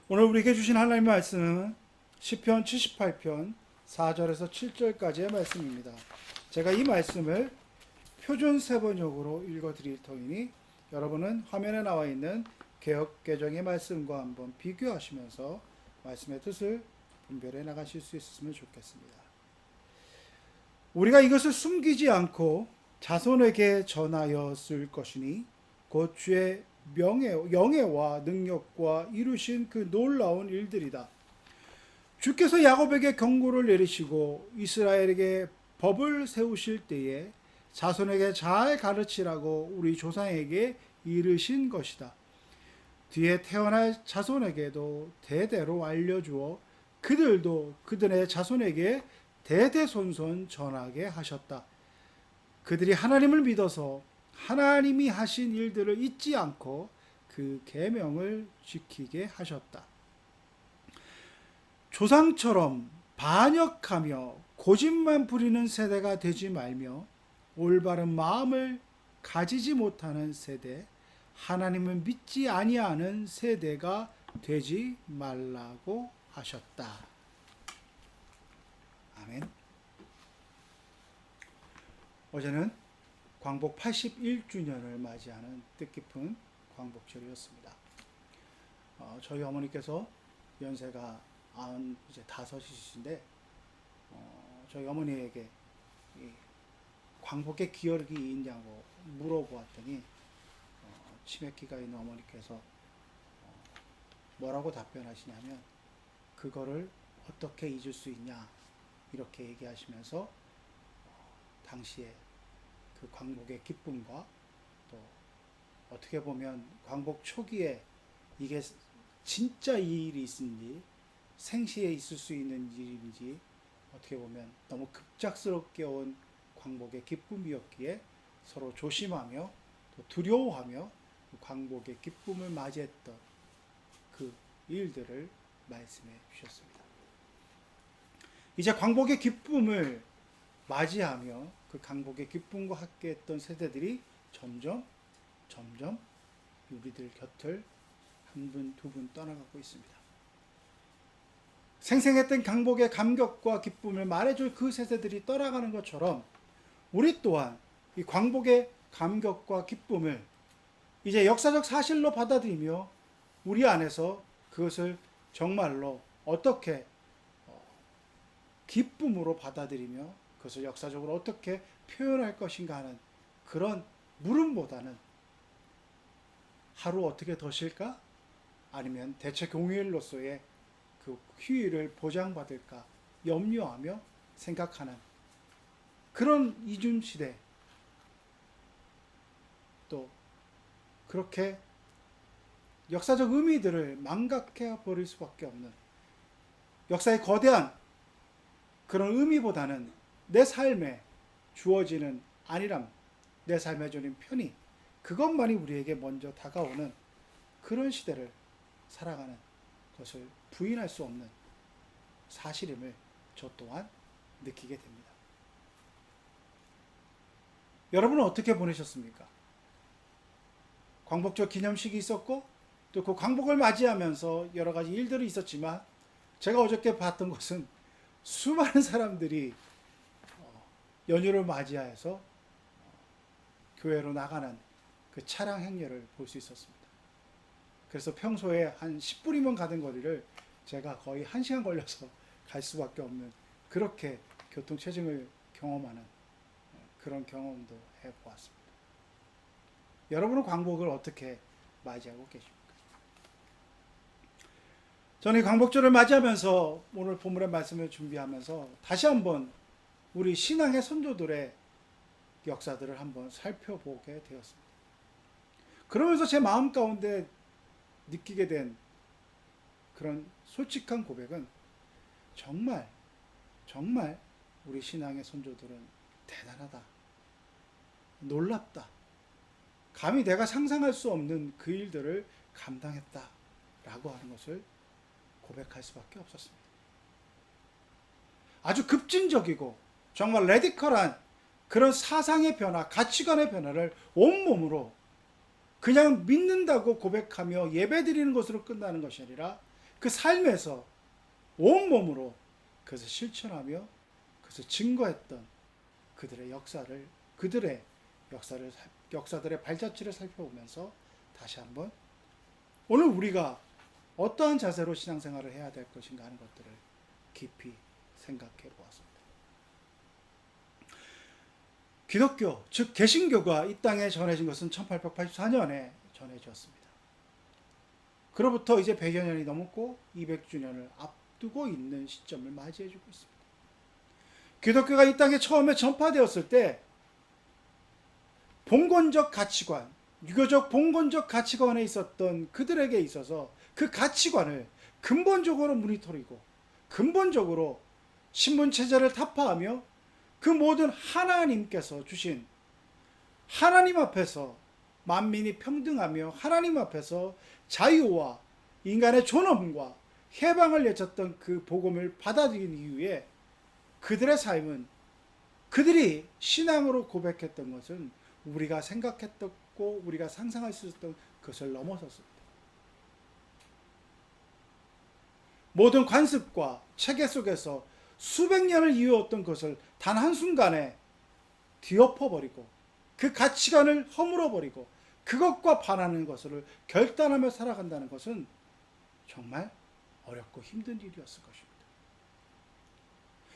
오늘 우리에게 주신 하나님의 말씀은 시편 78편 4절에서 7절까지의 말씀입니다. 제가 이 말씀을 표준 세번역으로 읽어드릴 터이니 여러분은 화면에 나와 있는 개역개정의 말씀과 한번 비교하시면서 말씀의 뜻을 분별해 나가실 수 있으면 좋겠습니다. 우리가 이것을 숨기지 않고 자손에게 전하여 쓸 것이니 곧 주의 영예와 능력과 이루신 그 놀라운 일들이다. 주께서 야곱에게 경고를 내리시고 이스라엘에게 법을 세우실 때에 자손에게 잘 가르치라고 우리 조상에게 이르신 것이다. 뒤에 태어날 자손에게도 대대로 알려주어 그들도 그들의 자손에게 대대손손 전하게 하셨다. 그들이 하나님을 믿어서 하나님이 하신 일들을 잊지 않고 그 계명을 지키게 하셨다. 조상처럼 반역하며 고집만 부리는 세대가 되지 말며 올바른 마음을 가지지 못하는 세대, 하나님을 믿지 아니하는 세대가 되지 말라고 하셨다. 아멘. 어제는 광복 81주년을 맞이하는 뜻깊은 광복절이었습니다. 저희 어머니께서 연세가 95이신데 저희 어머니에게 광복의 기억이 있냐고 물어보았더니 치매기가 있는 어머니께서 뭐라고 답변하시냐면 그거를 어떻게 잊을 수 있냐 이렇게 얘기하시면서 당시에 그 광복의 기쁨과 또 어떻게 보면 광복 초기에 이게 진짜 이 일이 있은지 생시에 있을 수 있는 일인지 어떻게 보면 너무 급작스럽게 온 광복의 기쁨이었기에 서로 조심하며 또 두려워하며 광복의 기쁨을 맞이했던 그 일들을 말씀해 주셨습니다. 이제 광복의 기쁨을 맞이하며 그 광복의 기쁨과 함께했던 세대들이 점점 우리들 곁을 한 분, 두 분 떠나가고 있습니다. 생생했던 광복의 감격과 기쁨을 말해줄 그 세대들이 떠나가는 것처럼 우리 또한 이 광복의 감격과 기쁨을 이제 역사적 사실로 받아들이며 우리 안에서 그것을 정말로 어떻게 기쁨으로 받아들이며 그것을 역사적으로 어떻게 표현할 것인가 하는 그런 물음보다는 하루 어떻게 더 쉴까? 아니면 대체 공휴일로서의 그 휴일을 보장받을까 염려하며 생각하는 그런 이준 시대, 또 그렇게 역사적 의미들을 망각해 버릴 수밖에 없는 역사의 거대한 그런 의미보다는 내 삶에 주어지는 안일함, 내 삶에 주는 편의, 그것만이 우리에게 먼저 다가오는 그런 시대를 살아가는 것을 부인할 수 없는 사실임을 저 또한 느끼게 됩니다. 여러분은 어떻게 보내셨습니까? 광복절 기념식이 있었고 또 그 광복을 맞이하면서 여러 가지 일들이 있었지만 제가 어저께 봤던 것은 수많은 사람들이 연휴를 맞이해서 교회로 나가는 그 차량 행렬을 볼 수 있었습니다. 그래서 평소에 한 10분이면 가던 거리를 제가 거의 1시간 걸려서 갈 수밖에 없는 그렇게 교통체증을 경험하는 그런 경험도 해보았습니다. 여러분은 광복을 어떻게 맞이하고 계십니까? 저는 광복절을 맞이하면서 오늘 본문의 말씀을 준비하면서 다시 한번 우리 신앙의 선조들의 역사들을 한번 살펴보게 되었습니다. 그러면서 제 마음 가운데 느끼게 된 그런 솔직한 고백은 정말 우리 신앙의 선조들은 대단하다, 놀랍다, 감히 내가 상상할 수 없는 그 일들을 감당했다 라고 하는 것을 고백할 수밖에 없었습니다. 아주 급진적이고 정말 레디컬한 그런 사상의 변화, 가치관의 변화를 온몸으로 그냥 믿는다고 고백하며 예배드리는 것으로 끝나는 것이 아니라 그 삶에서 온몸으로 그것을 실천하며 그것을 증거했던 그들의 역사들의 발자취를 살펴보면서 다시 한번 오늘 우리가 어떠한 자세로 신앙생활을 해야 될 것인가 하는 것들을 깊이 생각해 보았습니다. 기독교, 즉 개신교가 이 땅에 전해진 것은 1884년에 전해졌습니다. 그로부터 이제 100여 년이 넘었고 200주년을 앞두고 있는 시점을 맞이해주고 있습니다. 기독교가 이 땅에 처음에 전파되었을 때 봉건적 가치관, 유교적 봉건적 가치관에 있었던 그들에게 있어서 그 가치관을 근본적으로 무너뜨리고 근본적으로 신분체제를 타파하며 그 모든 하나님께서 주신 하나님 앞에서 만민이 평등하며 하나님 앞에서 자유와 인간의 존엄과 해방을 내쳤던 그 복음을 받아들인 이후에 그들의 삶은 그들이 신앙으로 고백했던 것은 우리가 생각했고 우리가 상상할 수 있었던 것을 넘어섰습니다. 모든 관습과 체계 속에서 수백 년을 이어왔던 것을 단 한순간에 뒤엎어버리고 그 가치관을 허물어버리고 그것과 반하는 것을 결단하며 살아간다는 것은 정말 어렵고 힘든 일이었을 것입니다.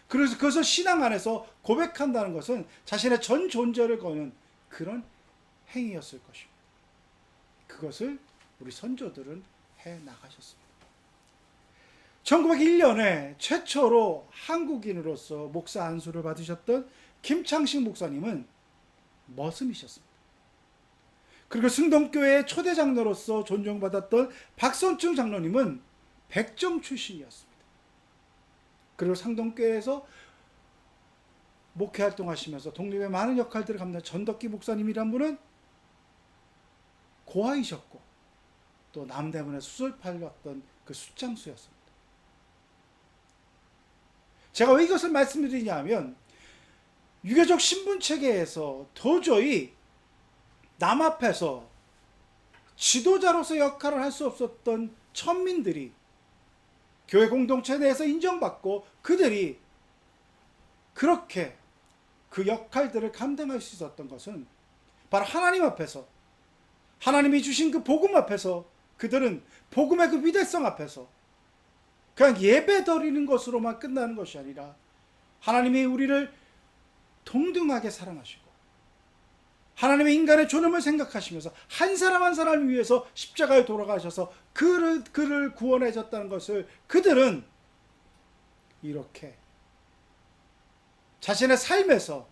그래서 그것을 신앙 안에서 고백한다는 것은 자신의 전 존재를 거는 그런 행위였을 것입니다. 그것을 우리 선조들은 해 나가셨습니다. 1901년에 최초로 한국인으로서 목사 안수를 받으셨던 김창식 목사님은 머슴이셨습니다. 그리고 승동교회의 초대 장로로서 존중받았던 박선충 장로님은 백정 출신이었습니다. 그리고 상동교회에서 목회 활동하시면서 독립의 많은 역할들을 감당한 전덕기 목사님이란 분은 고아이셨고 또 남대문에 수술 팔렸던 그 숫장수였습니다. 제가 왜 이것을 말씀드리냐 하면 유교적 신분체계에서 도저히 남 앞에서 지도자로서 역할을 할 수 없었던 천민들이 교회 공동체 내에서 인정받고 그들이 그렇게 그 역할들을 감당할 수 있었던 것은 바로 하나님 앞에서 하나님이 주신 그 복음 앞에서 그들은 복음의 그 위대성 앞에서 그냥 예배 드리는 것으로만 끝나는 것이 아니라 하나님이 우리를 동등하게 사랑하시고 하나님의 인간의 존엄을 생각하시면서 한 사람 한 사람을 위해서 십자가에 돌아가셔서 그를 구원해 줬다는 것을 그들은 이렇게 자신의 삶에서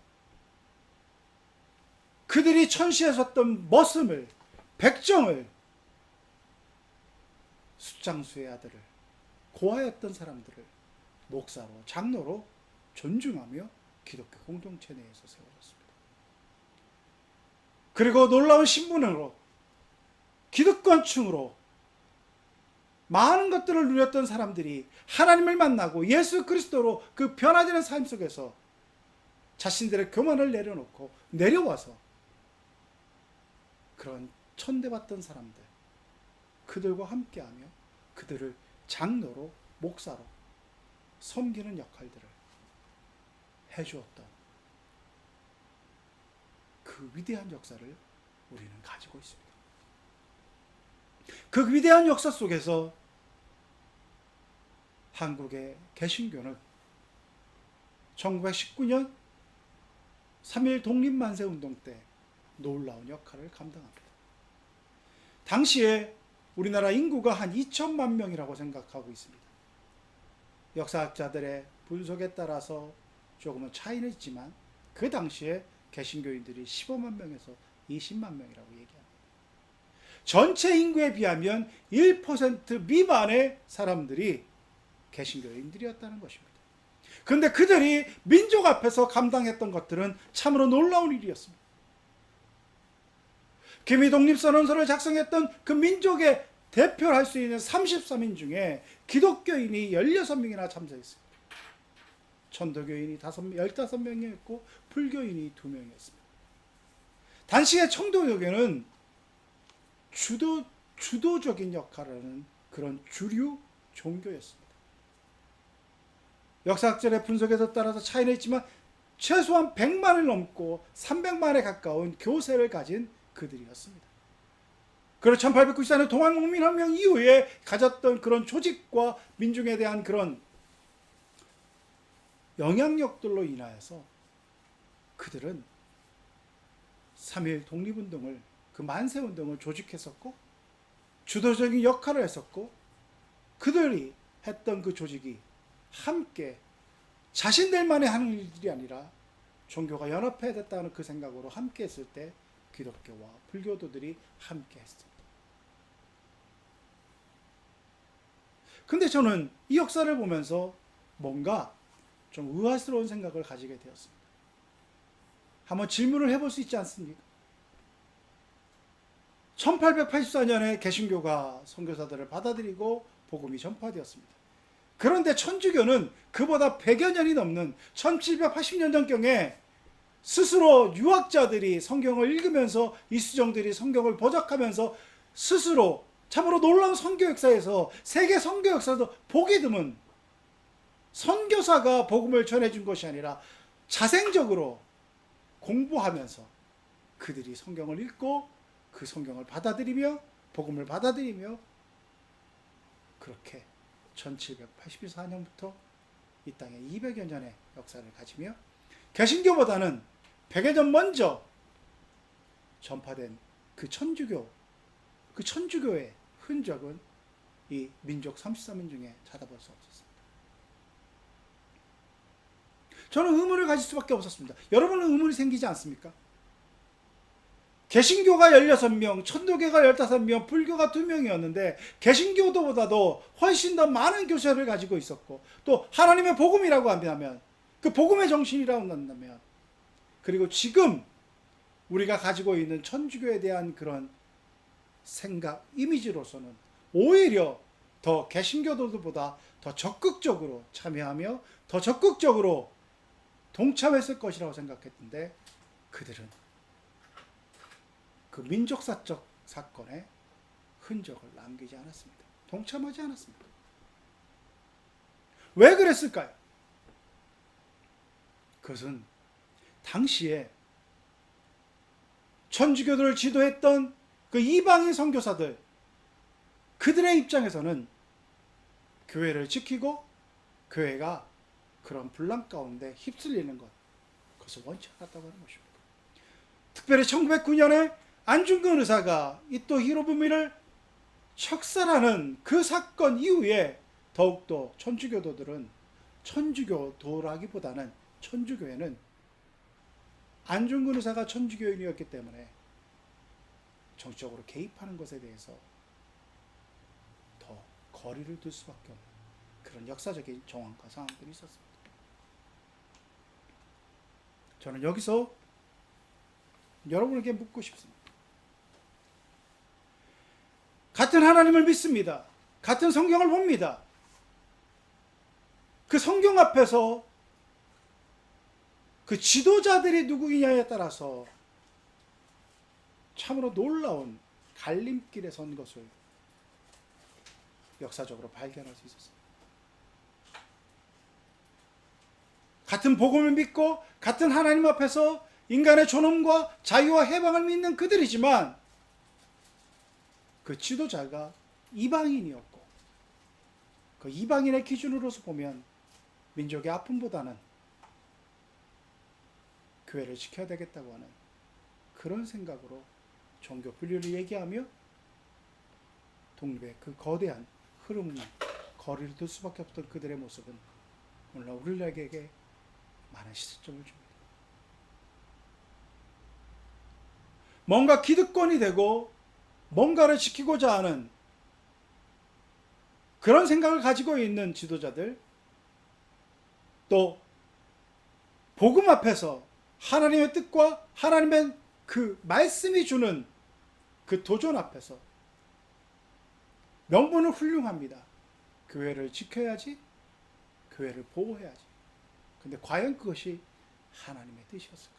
그들이 천시했었던 머슴을 백정을 숫장수의 아들을 고아였던 사람들을 목사로 장로로 존중하며 기독교 공동체 내에서 세워졌습니다. 그리고 놀라운 신분으로 기득권층으로 많은 것들을 누렸던 사람들이 하나님을 만나고 예수 그리스도로 그 변화되는 삶 속에서 자신들의 교만을 내려놓고 내려와서 그런 천대받던 사람들 그들과 함께하며 그들을 장로로 목사로 섬기는 역할들을 해주었던 그 위대한 역사를 우리는 가지고 있습니다. 그 위대한 역사 속에서 한국의 개신교는 1919년 3.1 독립만세운동 때 놀라운 역할을 감당합니다. 당시에 우리나라 인구가 한 2천만 명이라고 생각하고 있습니다. 역사학자들의 분석에 따라서 조금은 차이는 있지만 그 당시에 개신교인들이 15만 명에서 20만 명이라고 얘기합니다. 전체 인구에 비하면 1% 미만의 사람들이 개신교인들이었다는 것입니다. 그런데 그들이 민족 앞에서 감당했던 것들은 참으로 놀라운 일이었습니다. 김이 독립선언서를 작성했던 그 민족의 대표를 할 수 있는 33인 중에 기독교인이 16명이나 참석했습니다. 천도교인이 15명이었고 불교인이 2명이었습니다. 당시의 청도교계는 주도적인 역할을 하는 그런 주류 종교였습니다. 역사학자의 분석에 따라서 차이는 있지만 최소한 100만을 넘고 300만에 가까운 교세를 가진 그들이었습니다. 그리고 1894년 동학농민혁명 이후에 가졌던 그런 조직과 민중에 대한 그런 영향력들로 인하여서 그들은 3.1 독립운동을, 그 만세운동을 조직했었고 주도적인 역할을 했었고, 그들이 했던 그 조직이 함께 자신들만의 하는 일들이 아니라 종교가 연합해야 됐다는 그 생각으로 함께 했을 때 기독교와 불교도들이 함께 했습니다. 근데 저는 이 역사를 보면서 뭔가 좀 의아스러운 생각을 가지게 되었습니다. 한번 질문을 해볼 수 있지 않습니까? 1884년에 개신교가 선교사들을 받아들이고 복음이 전파되었습니다. 그런데 천주교는 그보다 100여 년이 넘는 1780년 전경에 스스로 유학자들이 성경을 읽으면서 이수정들이 성경을 번역하면서 스스로 참으로 놀라운 선교 역사에서, 세계 선교 역사에서 보기 드문 선교사가 복음을 전해준 것이 아니라 자생적으로 공부하면서 그들이 성경을 읽고 그 성경을 받아들이며 복음을 받아들이며 그렇게 1784년부터 이 땅에 200여 년의 역사를 가지며 개신교보다는 100여 년 먼저 전파된 그 천주교의 흔적은 이 민족 33인 중에 찾아볼 수 없었습니다. 저는 의문을 가질 수밖에 없었습니다. 여러분은 의문이 생기지 않습니까? 개신교가 16명, 천도교가 15명, 불교가 2명이었는데 개신교도보다도 훨씬 더 많은 교세를 가지고 있었고, 또 하나님의 복음이라고 한다면, 그 복음의 정신이라고 한다면, 그리고 지금 우리가 가지고 있는 천주교에 대한 그런 생각, 이미지로서는 오히려 더 개신교도들보다 더 적극적으로 참여하며 더 적극적으로 동참했을 것이라고 생각했는데, 그들은 그 민족사적 사건에 흔적을 남기지 않았습니다. 동참하지 않았습니다. 왜 그랬을까요? 그것은 당시에 천주교들을 지도했던 그 이방인 선교사들, 그들의 입장에서는 교회를 지키고 교회가 그런 분란 가운데 휩쓸리는 것, 그것을 원치 않았다고 하는 것입니다. 특별히 1909년에 안중근 의사가 이토 히로부미를 척살하는 그 사건 이후에 더욱더 천주교도들은, 천주교도라기보다는 천주교회는 안중근 의사가 천주교인이었기 때문에 정치적으로 개입하는 것에 대해서 더 거리를 둘 수밖에 없는 그런 역사적인 정황과 상황들이 있었습니다. 저는 여기서 여러분에게 묻고 싶습니다. 같은 하나님을 믿습니다. 같은 성경을 봅니다. 그 성경 앞에서 그 지도자들이 누구이냐에 따라서 참으로 놀라운 갈림길에 선 것을 역사적으로 발견할 수 있었습니다. 같은 복음을 믿고 같은 하나님 앞에서 인간의 존엄과 자유와 해방을 믿는 그들이지만 그 지도자가 이방인이었고, 그 이방인의 기준으로서 보면 민족의 아픔보다는 교회를 지켜야 되겠다고 하는 그런 생각으로 종교 분류를 얘기하며 독립의 그 거대한 흐름을 거리를 둘 수밖에 없던 그들의 모습은 오늘날 우리에게 많은 시선점을 줍니다. 뭔가 기득권이 되고 뭔가를 지키고자 하는 그런 생각을 가지고 있는 지도자들, 또 복음 앞에서 하나님의 뜻과 하나님의 그 말씀이 주는 그 도전 앞에서 명분은 훌륭합니다. 교회를 지켜야지, 교회를 보호해야지. 근데 과연 그것이 하나님의 뜻이었을까요?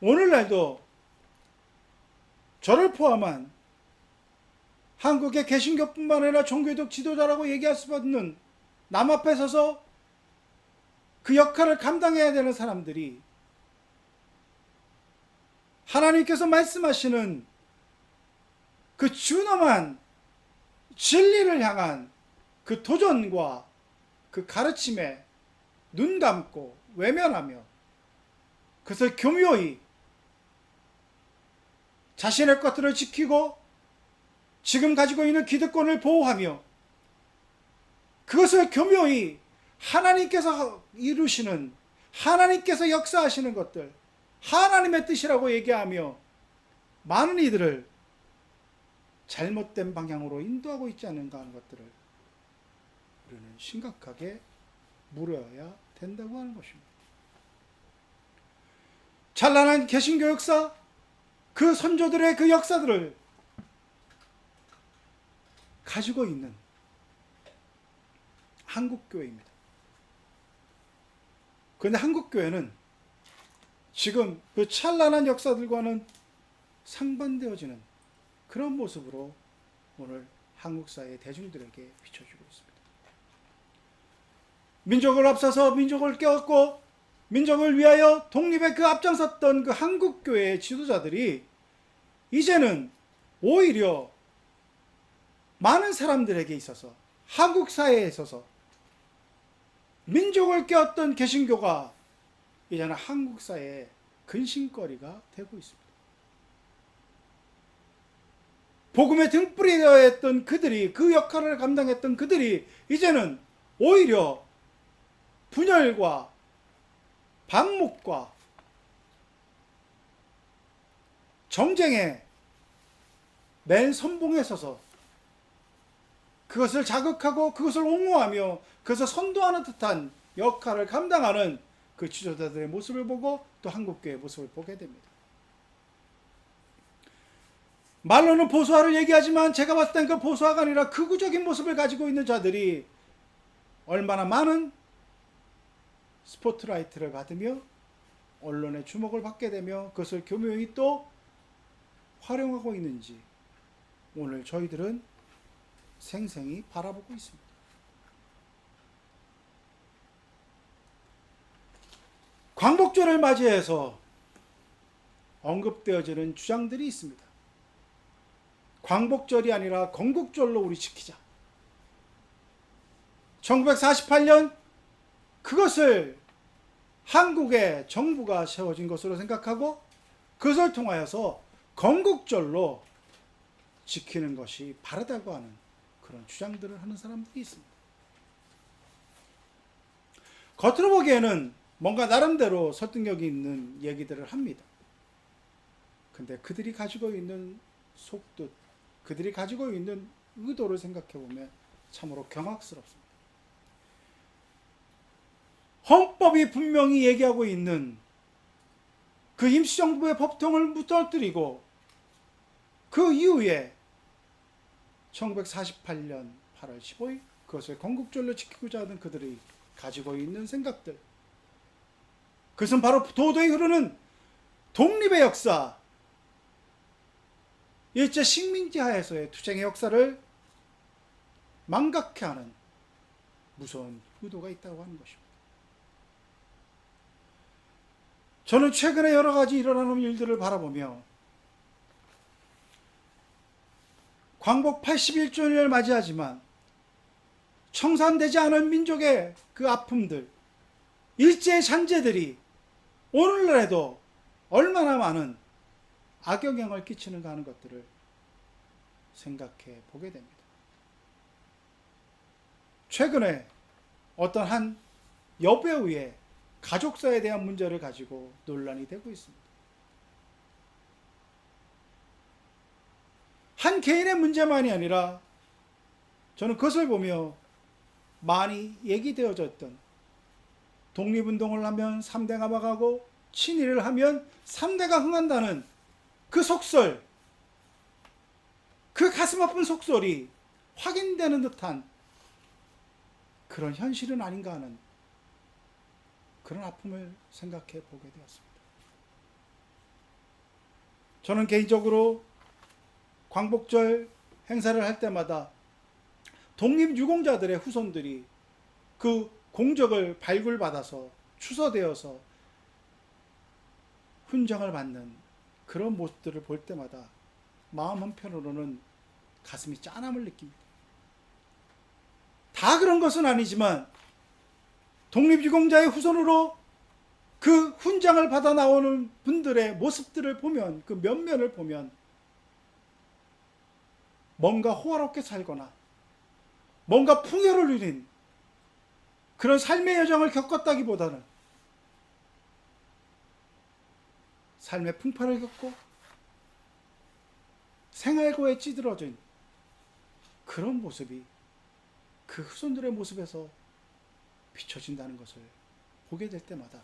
오늘날도 저를 포함한 한국의 개신교뿐만 아니라 종교적 지도자라고 얘기할 수 없는 남 앞에 서서 그 역할을 감당해야 되는 사람들이 하나님께서 말씀하시는 그 준엄한 진리를 향한 그 도전과 그 가르침에 눈 감고 외면하며 그것을 교묘히 자신의 것들을 지키고 지금 가지고 있는 기득권을 보호하며 그것을 교묘히 하나님께서 이루시는, 하나님께서 역사하시는 것들, 하나님의 뜻이라고 얘기하며 많은 이들을 잘못된 방향으로 인도하고 있지 않은가 하는 것들을 우리는 심각하게 물어야 된다고 하는 것입니다. 찬란한 개신교 역사, 그 선조들의 그 역사들을 가지고 있는 한국교회입니다. 그런데 한국교회는 지금 그 찬란한 역사들과는 상반되어지는 그런 모습으로 오늘 한국 사회 대중들에게 비춰주고 있습니다. 민족을 앞서서 민족을 깨웠고 민족을 위하여 독립에 그 앞장섰던 그 한국교회의 지도자들이 이제는 오히려 많은 사람들에게 있어서 한국 사회에 있어서 민족을 깨웠던 개신교가 이제는 한국 사회의 근심거리가 되고 있습니다. 복음의 등불이 되어야 했던 그들이, 그 역할을 감당했던 그들이 이제는 오히려 분열과 반목과 정쟁의 맨 선봉에 서서 그것을 자극하고 그것을 옹호하며 그것을 선도하는 듯한 역할을 감당하는 그 지도자들의 모습을 보고 또 한국교회의 모습을 보게 됩니다. 말로는 보수화를 얘기하지만 제가 봤을 땐 그 보수화가 아니라 극우적인 모습을 가지고 있는 자들이 얼마나 많은 스포트라이트를 받으며 언론의 주목을 받게 되며 그것을 교묘히 또 활용하고 있는지 오늘 저희들은 생생히 바라보고 있습니다. 광복절을 맞이해서 언급되어지는 주장들이 있습니다. 광복절이 아니라 건국절로 우리 지키자. 1948년 그것을 한국의 정부가 세워진 것으로 생각하고 그것을 통하여서 건국절로 지키는 것이 바르다고 하는 그런 주장들을 하는 사람들이 있습니다. 겉으로 보기에는 뭔가 나름대로 설득력이 있는 얘기들을 합니다. 근데 그들이 가지고 있는 속뜻, 그들이 가지고 있는 의도를 생각해 보면 참으로 경악스럽습니다. 헌법이 분명히 얘기하고 있는 그 임시정부의 법통을 무너뜨리고 그 이후에 1948년 8월 15일 그것을 건국절로 지키고자 하는 그들이 가지고 있는 생각들, 그것은 바로 도도히 흐르는 독립의 역사, 일제 식민지 하에서의 투쟁의 역사를 망각케 하는 무서운 의도가 있다고 하는 것입니다. 저는 최근에 여러 가지 일어나는 일들을 바라보며 광복 81주년을 맞이하지만 청산되지 않은 민족의 그 아픔들, 일제의 잔재들이 오늘날에도 얼마나 많은 악영향을 끼치는가 하는 것들을 생각해 보게 됩니다. 최근에 어떤 한 여배우의 가족사에 대한 문제를 가지고 논란이 되고 있습니다. 한 개인의 문제만이 아니라 저는 그것을 보며 많이 얘기되어졌던 독립운동을 하면 3대가 막하고 친일을 하면 3대가 흥한다는 그 속설, 그 가슴 아픈 속설이 확인되는 듯한 그런 현실은 아닌가 하는 그런 아픔을 생각해 보게 되었습니다. 저는 개인적으로 광복절 행사를 할 때마다 독립유공자들의 후손들이 그 공적을 발굴받아서 추서되어서 훈장을 받는 그런 모습들을 볼 때마다 마음 한편으로는 가슴이 짠함을 느낍니다. 다 그런 것은 아니지만 독립유공자의 후손으로 그 훈장을 받아 나오는 분들의 모습들을 보면, 그 면면을 보면 뭔가 호화롭게 살거나 뭔가 풍요를 누린 그런 삶의 여정을 겪었다기보다는 삶의 풍파를 겪고 생활고에 찌들어진 그런 모습이 그 후손들의 모습에서 비춰진다는 것을 보게 될 때마다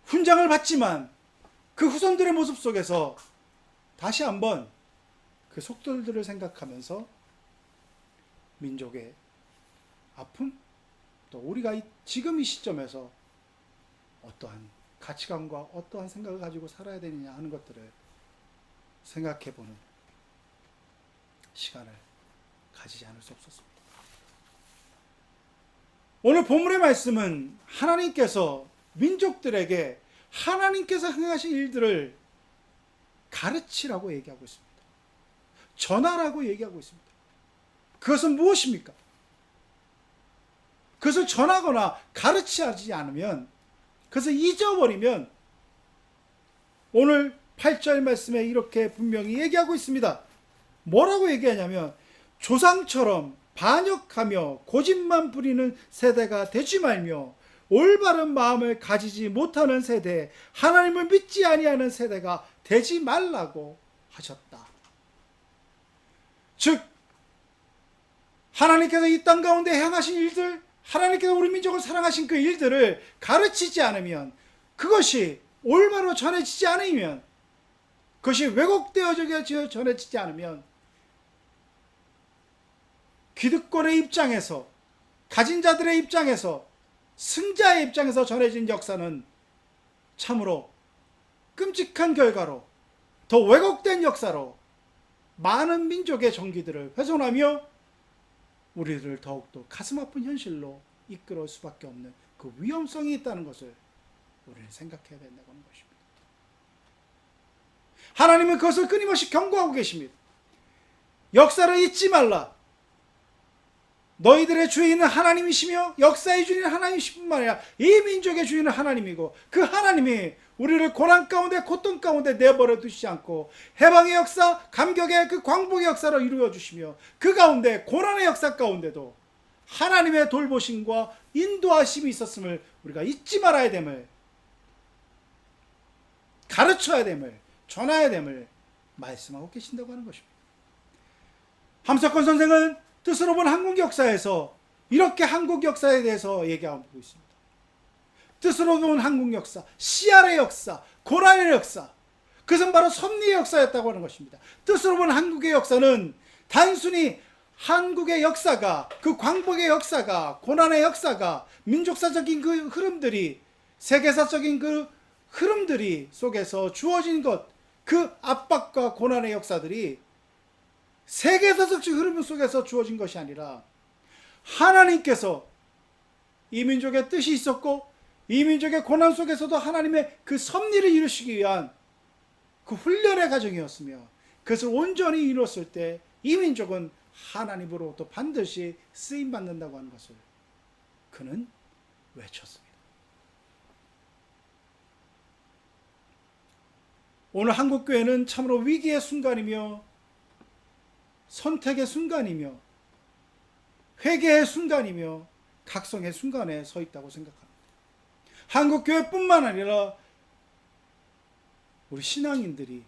훈장을 받지만 그 후손들의 모습 속에서 다시 한번 그 속들들을 생각하면서 민족의 아픔, 또 우리가 지금 이 시점에서 어떠한 가치관과 어떠한 생각을 가지고 살아야 되느냐 하는 것들을 생각해보는 시간을 가지지 않을 수 없었습니다. 오늘 본문의 말씀은 하나님께서 민족들에게 하나님께서 행하신 일들을 가르치라고 얘기하고 있습니다. 전하라고 얘기하고 있습니다. 그것은 무엇입니까? 그것을 전하거나 가르치지 않으면, 그것을 잊어버리면 오늘 8절 말씀에 이렇게 분명히 얘기하고 있습니다. 뭐라고 얘기하냐면 조상처럼 반역하며 고집만 부리는 세대가 되지 말며 올바른 마음을 가지지 못하는 세대, 하나님을 믿지 아니하는 세대가 되지 말라고 하셨다. 즉 하나님께서 이 땅 가운데 행하신 일들, 하나님께서 우리 민족을 사랑하신 그 일들을 가르치지 않으면, 그것이 올바로 전해지지 않으면, 그것이 왜곡되어져 전해지지 않으면 기득권의 입장에서, 가진 자들의 입장에서, 승자의 입장에서 전해진 역사는 참으로 끔찍한 결과로, 더 왜곡된 역사로 많은 민족의 정기들을 훼손하며 우리들을 더욱더 가슴 아픈 현실로 이끌어올 수밖에 없는 그 위험성이 있다는 것을 우리는 생각해야 된다고 하는 것입니다. 하나님은 그것을 끊임없이 경고하고 계십니다. 역사를 잊지 말라. 너희들의 주인은 하나님이시며 역사의 주인은 하나님이실 뿐만 아니라 이 민족의 주인은 하나님이고, 그 하나님이 우리를 고난 가운데 고통 가운데 내버려 두시지 않고 해방의 역사, 감격의 그 광복의 역사를 이루어 주시며, 그 가운데 고난의 역사 가운데도 하나님의 돌보심과 인도하심이 있었음을 우리가 잊지 말아야 됨을, 가르쳐야 됨을, 전해야 됨을 말씀하고 계신다고 하는 것입니다. 함석헌 선생은 뜻으로 본 한국 역사에서 이렇게 한국 역사에 대해서 얘기하고 있습니다. 뜻으로 본 한국 역사, 시알의 역사, 고난의 역사, 그것은 바로 섭리의 역사였다고 하는 것입니다. 뜻으로 본 한국의 역사는 단순히 한국의 역사가, 그 광복의 역사가, 고난의 역사가, 민족사적인 그 흐름들이, 세계사적인 그 흐름들이 속에서 주어진 것, 그 압박과 고난의 역사들이 세계사적 흐름 속에서 주어진 것이 아니라 하나님께서 이 민족의 뜻이 있었고, 이 민족의 고난 속에서도 하나님의 그 섭리를 이루시기 위한 그 훈련의 과정이었으며, 그것을 온전히 이루었을 때 이 민족은 하나님으로부터 반드시 쓰임받는다고 하는 것을 그는 외쳤습니다. 오늘 한국교회는 참으로 위기의 순간이며 선택의 순간이며 회개의 순간이며 각성의 순간에 서 있다고 생각합니다. 한국교회뿐만 아니라 우리 신앙인들이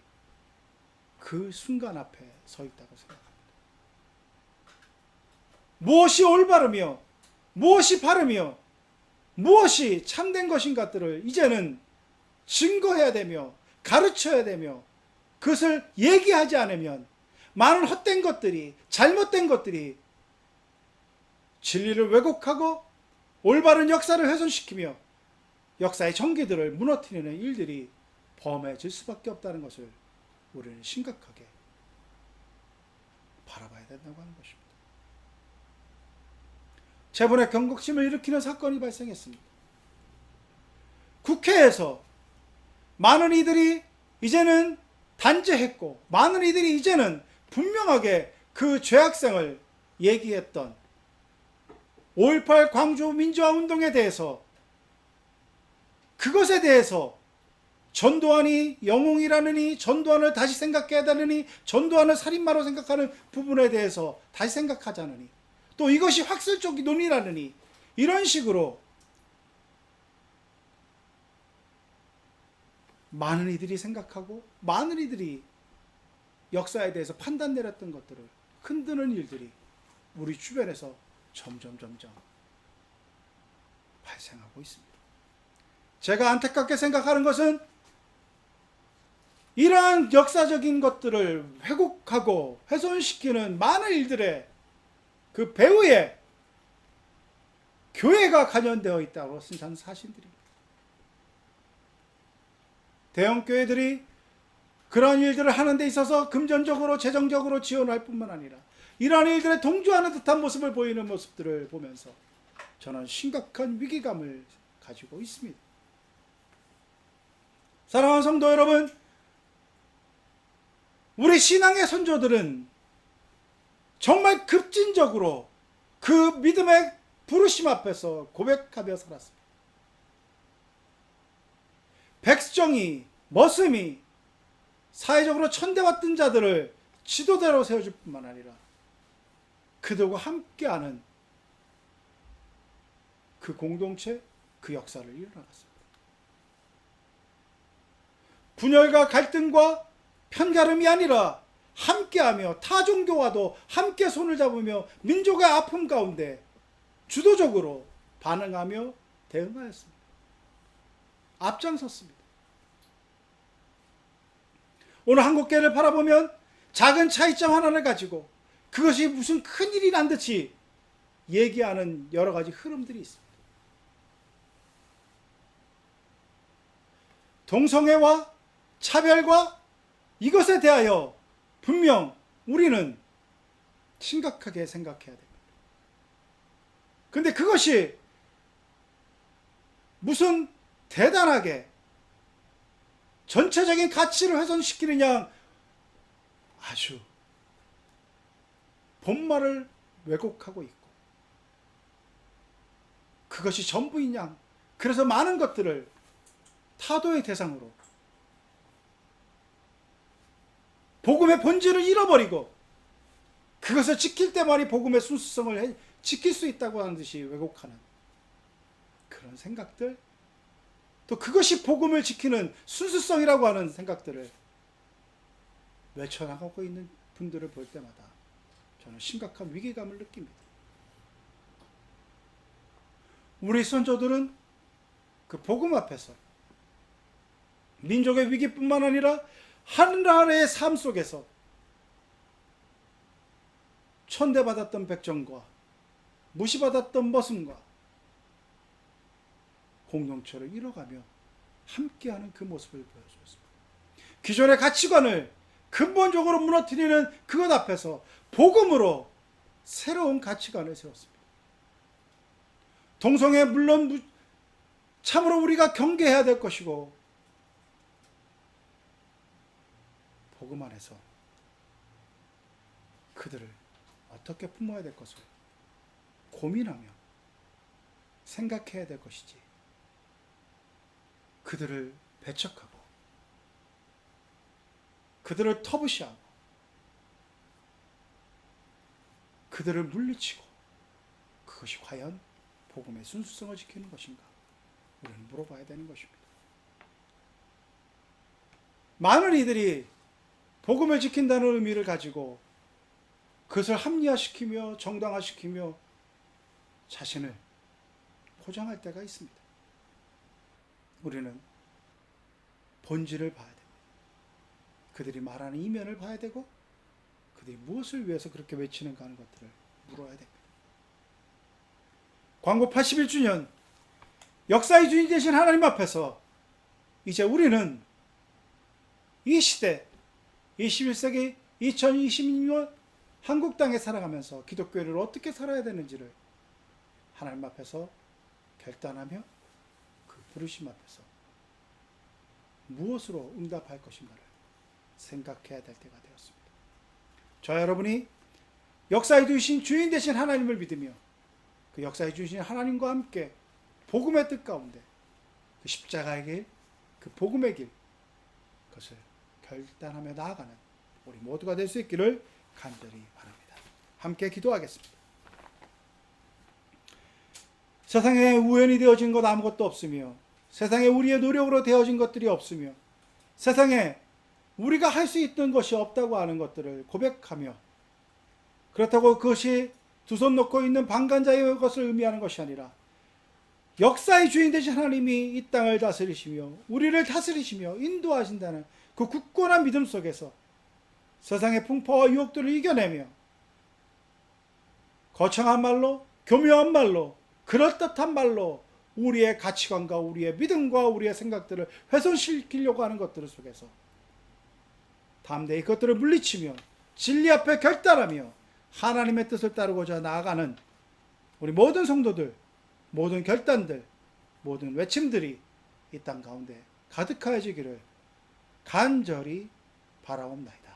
그 순간 앞에 서 있다고 생각합니다. 무엇이 올바르며 무엇이 바르며 무엇이 참된 것인가들을 이제는 증거해야 되며 가르쳐야 되며, 그것을 얘기하지 않으면 많은 헛된 것들이, 잘못된 것들이 진리를 왜곡하고 올바른 역사를 훼손시키며 역사의 정기들을 무너뜨리는 일들이 범해질 수밖에 없다는 것을 우리는 심각하게 바라봐야 된다고 하는 것입니다. 재본의 경각심을 일으키는 사건이 발생했습니다. 국회에서 많은 이들이 이제는 단죄했고, 많은 이들이 이제는 분명하게 그 죄악성을 얘기했던 5.18 광주 민주화 운동에 대해서, 그것에 대해서 전두환이 영웅이라느니, 전두환을 다시 생각해야 되느니, 전두환을 살인마로 생각하는 부분에 대해서 다시 생각하자느니, 또 이것이 학술적 논의라느니, 이런 식으로 많은 이들이 생각하고 많은 이들이 역사에 대해서 판단 내렸던 것들을 흔드는 일들이 우리 주변에서 점점 발생하고 있습니다. 제가 안타깝게 생각하는 것은 이러한 역사적인 것들을 왜곡하고 훼손시키는 많은 일들의 그 배후에 교회가 관련되어 있다고 저는 사실들입니다. 대형 교회들이 그러한 일들을 하는 데 있어서 금전적으로 재정적으로 지원할 뿐만 아니라 이러한 일들에 동조하는 듯한 모습을 보이는 모습들을 보면서 저는 심각한 위기감을 가지고 있습니다. 사랑하는 성도 여러분, 우리 신앙의 선조들은 정말 급진적으로 그 믿음의 부르심 앞에서 고백하며 살았습니다. 백정이, 머슴이 사회적으로 천대받던 자들을 지도자로 세워줄 뿐만 아니라 그들과 함께하는 그 공동체, 그 역사를 이뤄나갔습니다. 분열과 갈등과 편가름이 아니라 함께하며 타 종교와도 함께 손을 잡으며 민족의 아픔 가운데 주도적으로 반응하며 대응하였습니다. 앞장섰습니다. 오늘 한국교회를 바라보면 작은 차이점 하나를 가지고 그것이 무슨 큰일이 난 듯이 얘기하는 여러 가지 흐름들이 있습니다. 동성애와 차별과 이것에 대하여 분명 우리는 심각하게 생각해야 됩니다. 그런데 그것이 무슨 대단하게 전체적인 가치를 훼손시키느냐, 아주 본말을 왜곡하고 있고 그것이 전부이냐, 그래서 많은 것들을 타도의 대상으로 복음의 본질을 잃어버리고 그것을 지킬 때만이 복음의 순수성을 지킬 수 있다고 하는 듯이 왜곡하는 그런 생각들, 또 그것이 복음을 지키는 순수성이라고 하는 생각들을 외쳐나가고 있는 분들을 볼 때마다 저는 심각한 위기감을 느낍니다. 우리 선조들은 그 복음 앞에서 민족의 위기뿐만 아니라 하나님의 삶 속에서 천대받았던 백정과 무시받았던 머슴과 공동체를 이뤄가며 함께하는 그 모습을 보여주었습니다. 기존의 가치관을 근본적으로 무너뜨리는 그것 앞에서 복음으로 새로운 가치관을 세웠습니다. 동성애 물론 참으로 우리가 경계해야 될 것이고 복음 안에서 그들을 어떻게 품어야 될 것을 고민하며 생각해야 될 것이지, 그들을 배척하고 그들을 터부시하고 그들을 물리치고 그것이 과연 복음의 순수성을 지키는 것인가, 우리는 물어봐야 되는 것입니다. 많은 이들이 복음을 지킨다는 의미를 가지고 그것을 합리화시키며 정당화시키며 자신을 포장할 때가 있습니다. 우리는 본질을 봐야 됩니다. 그들이 말하는 이면을 봐야 되고 그들이 무엇을 위해서 그렇게 외치는가 하는 것들을 물어야 됩니다. 광고 81주년 역사의 주인 되신 하나님 앞에서 이제 우리는 이 시대, 21세기 2026년 한국 땅에 살아가면서 기독교를 어떻게 살아야 되는지를 하나님 앞에서 결단하며 그 부르심 앞에서 무엇으로 응답할 것인가를 생각해야 될 때가 되었습니다. 저 여러분이 역사에 두신 주인 되신 하나님을 믿으며 그 역사에 주신 하나님과 함께 복음의 뜻 가운데 그 십자가의 길, 그 복음의 길, 그것을 결단하며 나아가는 우리 모두가 될 수 있기를 간절히 바랍니다. 함께 기도하겠습니다. 세상에 우연히 되어진 것 아무것도 없으며 세상에 우리의 노력으로 되어진 것들이 없으며 세상에 우리가 할 수 있던 것이 없다고 하는 것들을 고백하며 그렇다고 그것이 두 손 놓고 있는 방관자의 것을 의미하는 것이 아니라 역사의 주인 되신 하나님이 이 땅을 다스리시며 우리를 다스리시며 인도하신다는 그 굳건한 믿음 속에서 세상의 풍파와 유혹들을 이겨내며 거창한 말로 교묘한 말로 그럴듯한 말로 우리의 가치관과 우리의 믿음과 우리의 생각들을 훼손시키려고 하는 것들 속에서 담대히 그것들을 물리치며 진리 앞에 결단하며 하나님의 뜻을 따르고자 나아가는 우리 모든 성도들, 모든 결단들, 모든 외침들이 이 땅 가운데 가득하여지기를 간절히 바라옵나이다.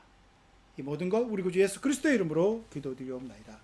이 모든 것 우리 구주 예수 그리스도의 이름으로 기도드리옵나이다.